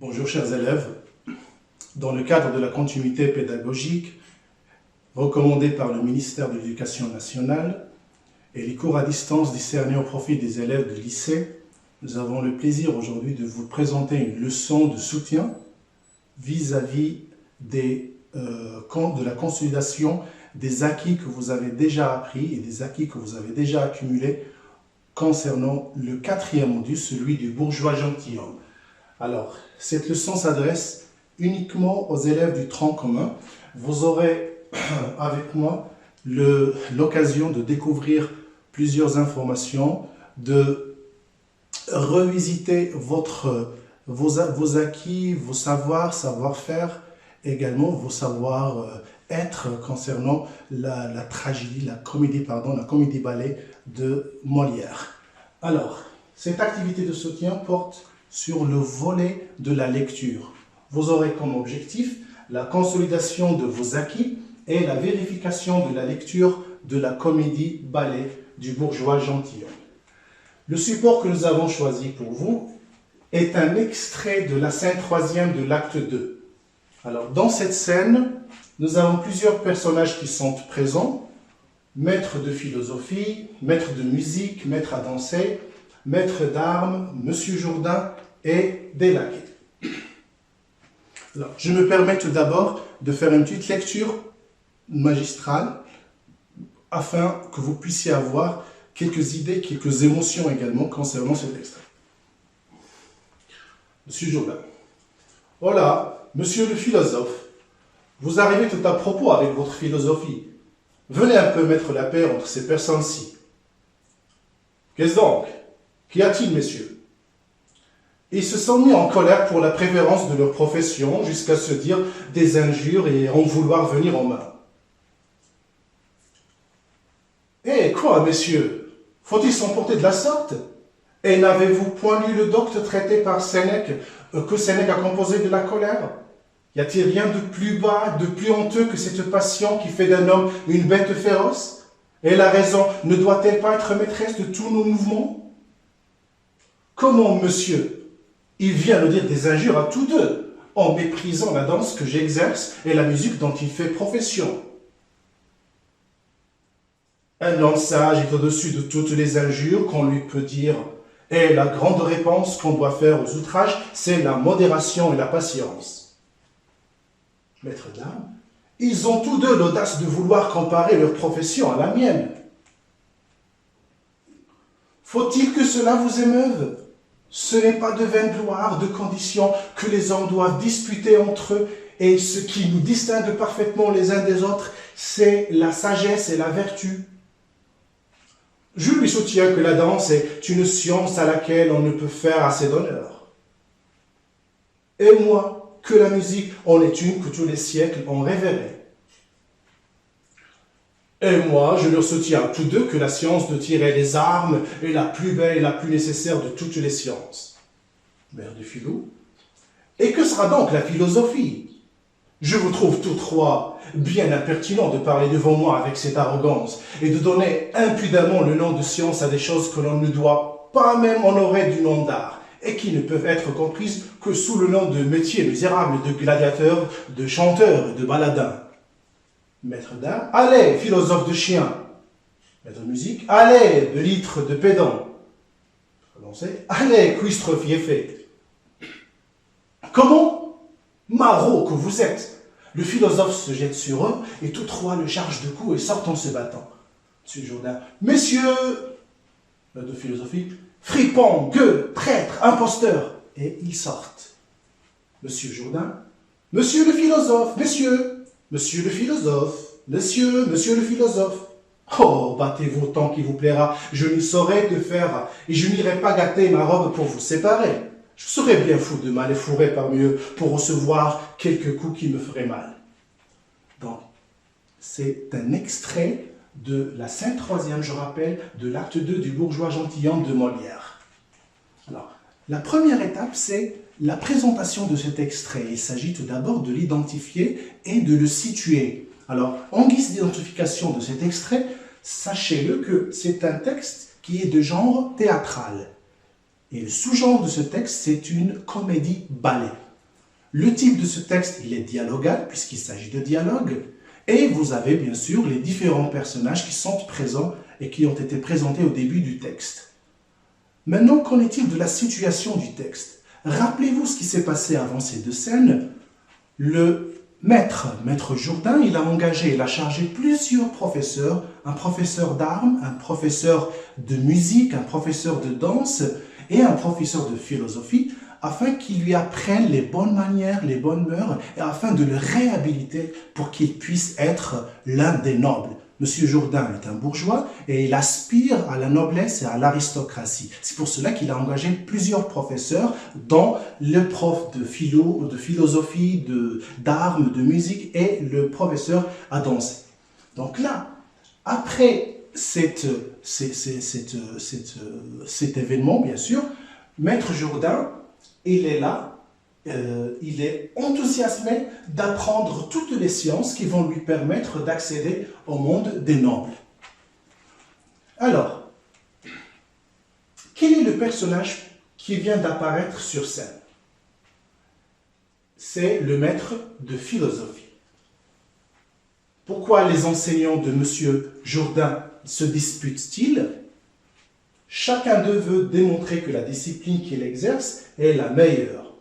Bonjour chers élèves, dans le cadre de la continuité pédagogique recommandée par le ministère de l'Éducation nationale et les cours à distance discernés au profit des élèves de lycée, nous avons le plaisir aujourd'hui de vous présenter une leçon de soutien vis-à-vis de la consolidation des acquis que vous avez déjà appris et des acquis que vous avez déjà accumulés concernant le quatrième module, celui du bourgeois gentilhomme. Alors, cette leçon s'adresse uniquement aux élèves du tronc commun. Vous aurez avec moi l'occasion de découvrir plusieurs informations, de revisiter vos acquis, vos savoirs, savoir-faire, également vos savoir-être concernant la tragédie, la comédie-ballet de Molière. Alors, cette activité de soutien porte sur le volet de la lecture. Vous aurez comme objectif la consolidation de vos acquis et la vérification de la lecture de la comédie-ballet du bourgeois gentilhomme. Le support que nous avons choisi pour vous est un extrait de la scène 3e de l'acte 2. Alors, dans cette scène, nous avons plusieurs personnages qui sont présents. Maître de philosophie, maître de musique, maître à danser, maître d'armes, Monsieur Jourdain et des laquais. Alors, je me permets tout d'abord de faire une petite lecture magistrale afin que vous puissiez avoir quelques idées, quelques émotions également concernant cet extrait. Monsieur Jourdain. Voilà, monsieur le philosophe, vous arrivez tout à propos avec votre philosophie. Venez un peu mettre la paix entre ces personnes-ci. Qu'est-ce donc? Qu'y a-t-il, messieurs? Ils se sont mis en colère pour la préférence de leur profession, jusqu'à se dire des injures et en vouloir venir en main. Eh, quoi, messieurs? Faut-il s'emporter de la sorte? Et n'avez-vous point lu le docte traité par Sénèque, que Sénèque a composé de la colère? Y a-t-il rien de plus bas, de plus honteux que cette passion qui fait d'un homme une bête féroce? Et la raison ne doit-elle pas être maîtresse de tous nos mouvements? Comment, monsieur? Il vient nous dire des injures à tous deux, en méprisant la danse que j'exerce et la musique dont il fait profession. Un homme sage est au-dessus de toutes les injures qu'on lui peut dire, et la grande réponse qu'on doit faire aux outrages, c'est la modération et la patience. Maître d'armes, ils ont tous deux l'audace de vouloir comparer leur profession à la mienne. Faut-il que cela vous émeuve? Ce n'est pas de vaine gloire, de condition que les hommes doivent disputer entre eux, et ce qui nous distingue parfaitement les uns des autres, c'est la sagesse et la vertu. Je lui soutiens que la danse est une science à laquelle on ne peut faire assez d'honneur. Et moi, que la musique en est une que tous les siècles ont rêvé. Et moi, je leur soutiens tous deux que la science de tirer les armes est la plus belle et la plus nécessaire de toutes les sciences. Mère du philo. Et que sera donc la philosophie? Je vous trouve tous trois bien impertinents de parler devant moi avec cette arrogance et de donner impudemment le nom de science à des choses que l'on ne doit pas même honorer du nom d'art et qui ne peuvent être comprises que sous le nom de métier misérable, de gladiateur, de chanteur et de baladin. Maître d'art, allez, philosophe de chien. Maître de musique, allez, de litre de pédant. Allez, cuistre fiefé. Comment? Maraud que vous êtes. Le philosophe se jette sur eux et tous trois le chargent de coups et sortent en se battant. Monsieur Jourdain, messieurs, de philosophie, fripons, gueux, traîtres, imposteurs. Et ils sortent. Monsieur Jourdain, monsieur le philosophe, messieurs. Monsieur le philosophe, monsieur le philosophe. Oh, battez-vous autant qu'il vous plaira, je ne saurais que faire, et je n'irai pas gâter ma robe pour vous séparer. Je serais bien fou de m'aller fourrer parmi eux pour recevoir quelques coups qui me feraient mal. Donc, c'est un extrait de la scène 3e, je rappelle, de l'acte 2 du bourgeois gentilhomme de Molière. Alors, la première étape, c'est la présentation de cet extrait. Il s'agit tout d'abord de l'identifier et de le situer. Alors, en guise d'identification de cet extrait, sachez-le que c'est un texte qui est de genre théâtral. Et le sous-genre de ce texte, c'est une comédie-ballet. Le type de ce texte, il est dialogal, puisqu'il s'agit de dialogue. Et vous avez bien sûr les différents personnages qui sont présents et qui ont été présentés au début du texte. Maintenant, qu'en est-il de la situation du texte? Rappelez-vous ce qui s'est passé avant ces deux scènes. Le maître Jourdain, il a engagé, il a chargé plusieurs professeurs, un professeur d'armes, un professeur de musique, un professeur de danse et un professeur de philosophie, afin qu'ils lui apprennent les bonnes manières, les bonnes mœurs, et afin de le réhabiliter pour qu'il puisse être l'un des nobles. Monsieur Jourdain est un bourgeois et il aspire à la noblesse et à l'aristocratie. C'est pour cela qu'il a engagé plusieurs professeurs, dont le prof de philosophie, d'armes, de musique et le professeur à danser. Donc là, après cet événement, bien sûr, Maître Jourdain, il est là, il est enthousiasmé d'apprendre toutes les sciences qui vont lui permettre d'accéder au monde des nobles. Alors, quel est le personnage qui vient d'apparaître sur scène? C'est le maître de philosophie. Pourquoi les enseignants de M. Jourdain se disputent-ils? Chacun d'eux veut démontrer que la discipline qu'il exerce est la meilleure.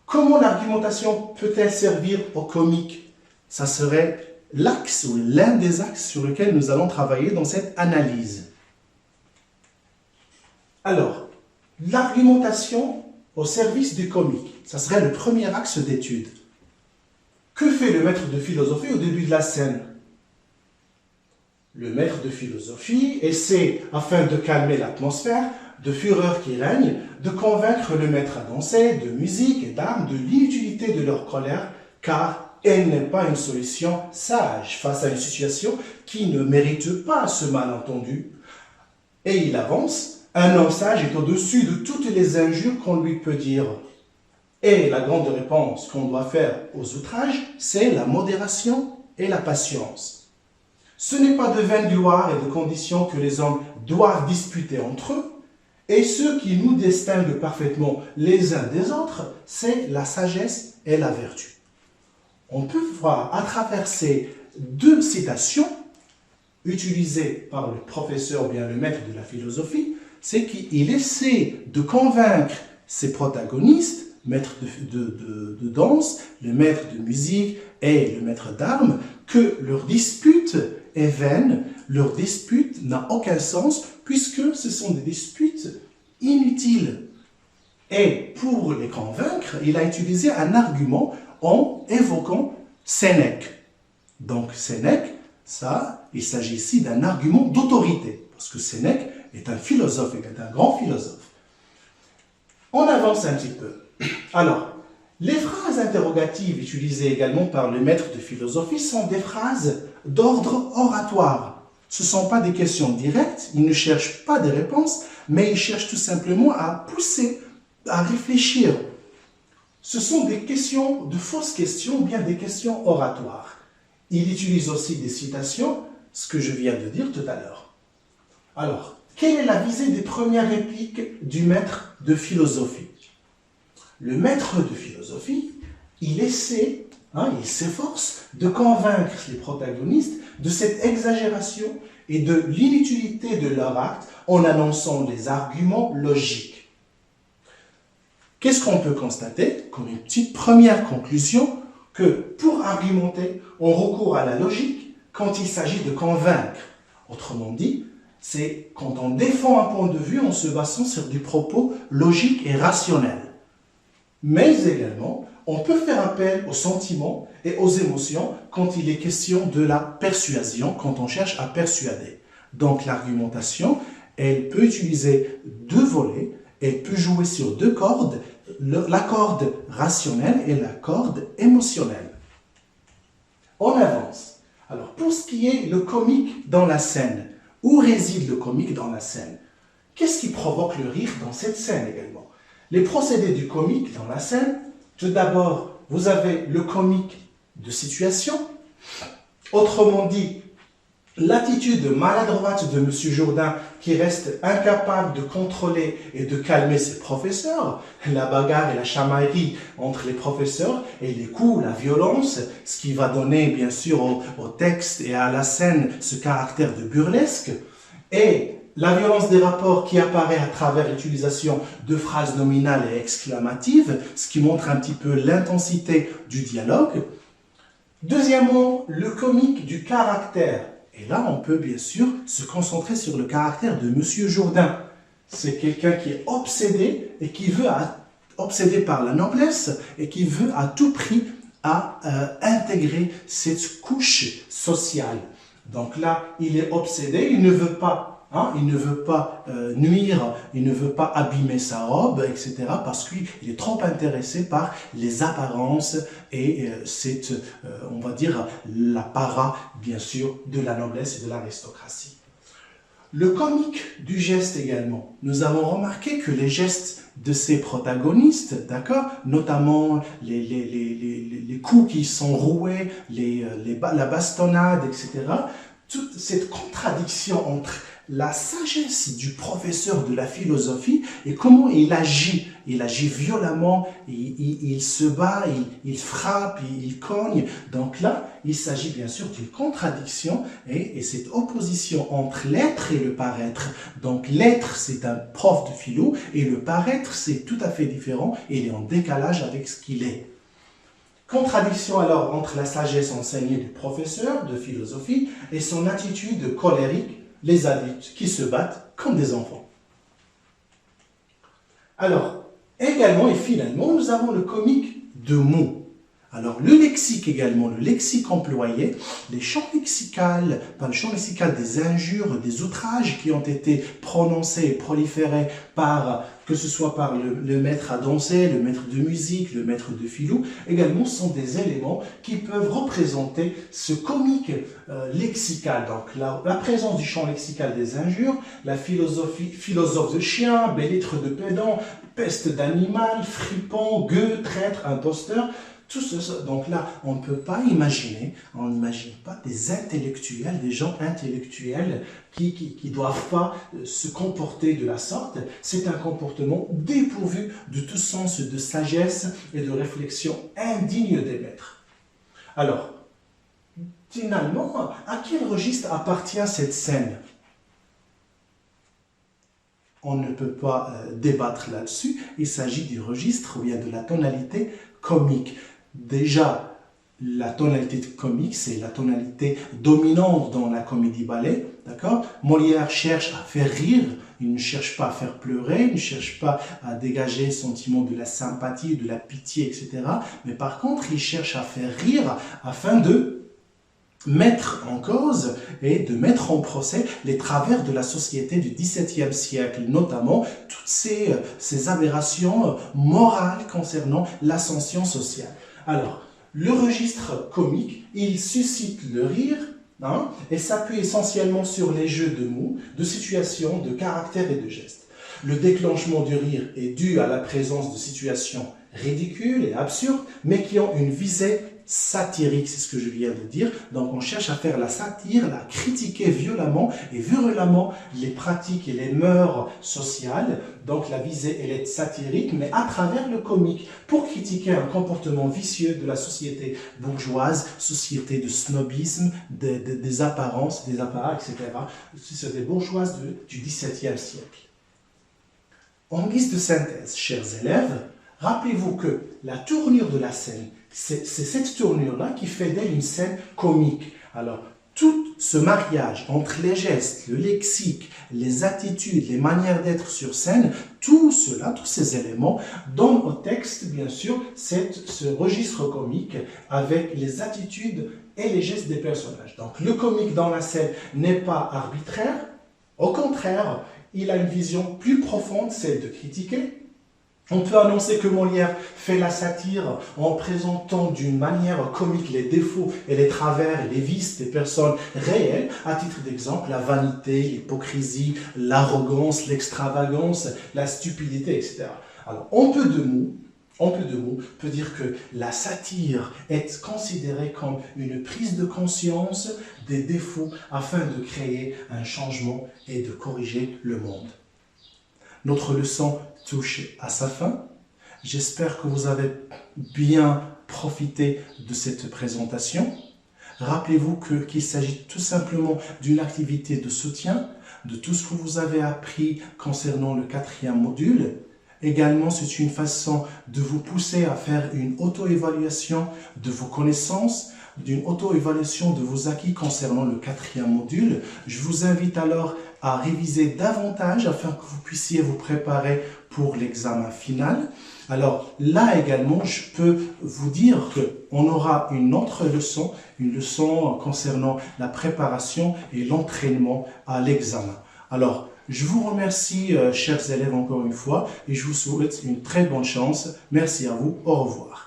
Comment l'argumentation peut-elle servir au comique? Ça serait l'axe ou l'un des axes sur lequel nous allons travailler dans cette analyse. Alors, l'argumentation au service du comique, ça serait le premier axe d'étude. Que fait le maître de philosophie au début de la scène? Le maître de philosophie essaie, afin de calmer l'atmosphère de fureur qui règne, de convaincre le maître à danser, de musique et d'armes, de l'inutilité de leur colère, car elle n'est pas une solution sage face à une situation qui ne mérite pas ce malentendu. Et il avance, un homme sage est au-dessus de toutes les injures qu'on lui peut dire. Et la grande réponse qu'on doit faire aux outrages, c'est la modération et la patience. Ce n'est pas de vaine gloire et de conditions que les hommes doivent disputer entre eux, et ce qui nous distingue parfaitement les uns des autres, c'est la sagesse et la vertu. On peut voir à travers ces deux citations utilisées par le professeur ou bien le maître de la philosophie, c'est qu'il essaie de convaincre ses protagonistes, maître de danse, le maître de musique et le maître d'armes, que leur dispute est vaine, leur dispute n'a aucun sens, puisque ce sont des disputes inutiles. Et pour les convaincre, il a utilisé un argument en évoquant Sénèque. Donc Sénèque, il s'agit ici d'un argument d'autorité, parce que Sénèque est un philosophe, est un grand philosophe. On avance un petit peu. Alors, les phrases interrogatives utilisées également par le maître de philosophie sont des phrases d'ordre oratoire. Ce ne sont pas des questions directes, ils ne cherchent pas des réponses, mais ils cherchent tout simplement à pousser, à réfléchir. Ce sont des questions, de fausses questions, ou bien des questions oratoires. Il utilise aussi des citations, ce que je viens de dire tout à l'heure. Alors, quelle est la visée des premières répliques du maître de philosophie? Le maître de philosophie, il essaie, il s'efforce de convaincre les protagonistes de cette exagération et de l'inutilité de leur acte en annonçant des arguments logiques. Qu'est-ce qu'on peut constater comme une petite première conclusion? Que pour argumenter, on recourt à la logique quand il s'agit de convaincre. Autrement dit, c'est quand on défend un point de vue en se basant sur des propos logiques et rationnels. Mais également, on peut faire appel aux sentiments et aux émotions quand il est question de la persuasion, quand on cherche à persuader. Donc l'argumentation, elle peut utiliser deux volets, elle peut jouer sur deux cordes, la corde rationnelle et la corde émotionnelle. On avance. Alors pour ce qui est le comique dans la scène, où réside le comique dans la scène? Qu'est-ce qui provoque le rire dans cette scène également? Les procédés du comique dans la scène, tout d'abord, vous avez le comique de situation. Autrement dit, L'attitude maladroite de M. Jourdain, qui reste incapable de contrôler et de calmer ses professeurs, la bagarre et la chamaillerie entre les professeurs et les coups, la violence, ce qui va donner bien sûr au texte et à la scène ce caractère de burlesque, et la violence des rapports qui apparaît à travers l'utilisation de phrases nominales et exclamatives, ce qui montre un petit peu l'intensité du dialogue. Deuxièmement, le comique du caractère. Et là, on peut bien sûr se concentrer sur le caractère de M. Jourdain. C'est quelqu'un qui est obsédé et qui veut, obsédé par la noblesse et qui veut à tout prix intégrer cette couche sociale. Donc là, il est obsédé, il ne veut pas nuire, il ne veut pas abîmer sa robe, etc. parce qu'il est trop intéressé par les apparences et on va dire, l'apparat, bien sûr, de la noblesse et de l'aristocratie. Le comique du geste également. Nous avons remarqué que les gestes de ces protagonistes, d'accord, notamment les coups qui sont roués, la bastonnade, etc., toute cette contradiction entre la sagesse du professeur de la philosophie et comment il agit. Il agit violemment, il se bat, il frappe, il cogne. Donc là, il s'agit bien sûr d'une contradiction et cette opposition entre l'être et le paraître. Donc l'être, c'est un prof de philo et le paraître, c'est tout à fait différent et il est en décalage avec ce qu'il est. Contradiction alors entre la sagesse enseignée du professeur de philosophie et son attitude colérique, les adultes qui se battent comme des enfants. Alors, également et finalement, nous avons le comique de mots. Alors, le lexique également, le lexique employé, les champs lexicales, par le champ lexical des injures, des outrages qui ont été prononcés et proliférés que ce soit par le maître à danser, le maître de musique, le maître de philo, également sont des éléments qui peuvent représenter ce comique lexical. Donc, la présence du champ lexical des injures, la philosophe de chien, bellître de pédant, peste d'animal, fripon, gueux, traître, imposteur. Tout ça, donc là, on ne peut pas imaginer, on n'imagine pas des intellectuels, des gens intellectuels qui ne doivent pas se comporter de la sorte. C'est un comportement dépourvu de tout sens de sagesse et de réflexion indigne des maîtres. Alors, finalement, à quel registre appartient cette scène ? On ne peut pas débattre là-dessus. Il s'agit du registre ou bien de la tonalité comique. Déjà, la tonalité comique, c'est la tonalité dominante dans la comédie-ballet, d'accord ? Molière cherche à faire rire, il ne cherche pas à faire pleurer, il ne cherche pas à dégager le sentiment de la sympathie, de la pitié, etc. Mais par contre, il cherche à faire rire afin de mettre en cause et de mettre en procès les travers de la société du XVIIe siècle, notamment toutes ces aberrations morales concernant l'ascension sociale. Alors, le registre comique, il suscite le rire et s'appuie essentiellement sur les jeux de mots, de situations, de caractères et de gestes. Le déclenchement du rire est dû à la présence de situations ridicules et absurdes, mais qui ont une visée satirique, c'est ce que je viens de dire. Donc on cherche à faire la satire, à critiquer violemment et virulemment les pratiques et les mœurs sociales. Donc la visée, elle est satirique, mais à travers le comique, pour critiquer un comportement vicieux de la société bourgeoise, société de snobisme, des apparences, des apparats, etc. Société bourgeoise du XVIIe siècle. En guise de synthèse, chers élèves, rappelez-vous que la tournure de la scène, c'est cette tournure-là qui fait d'elle une scène comique. Alors, tout ce mariage entre les gestes, le lexique, les attitudes, les manières d'être sur scène, tout cela, tous ces éléments donnent au texte, bien sûr, ce registre comique avec les attitudes et les gestes des personnages. Donc, le comique dans la scène n'est pas arbitraire, au contraire, il a une vision plus profonde, celle de critiquer. On peut annoncer que Molière fait la satire en présentant d'une manière comique les défauts et les travers et les vices des personnes réelles. À titre d'exemple, la vanité, l'hypocrisie, l'arrogance, l'extravagance, la stupidité, etc. Alors, en peu de mots, en peu de mots, peut dire que la satire est considérée comme une prise de conscience des défauts afin de créer un changement et de corriger le monde. Notre leçon touche à sa fin. J'espère que vous avez bien profité de cette présentation. Rappelez-vous qu'il s'agit tout simplement d'une activité de soutien de tout ce que vous avez appris concernant le 4e module. Également, c'est une façon de vous pousser à faire une auto-évaluation de vos connaissances, d'une auto-évaluation de vos acquis concernant le 4e module. Je vous invite alors à réviser davantage afin que vous puissiez vous préparer pour l'examen final. Alors là également, je peux vous dire qu'on aura une autre leçon, une leçon concernant la préparation et l'entraînement à l'examen. Alors, je vous remercie, chers élèves, encore une fois, et je vous souhaite une très bonne chance. Merci à vous. Au revoir.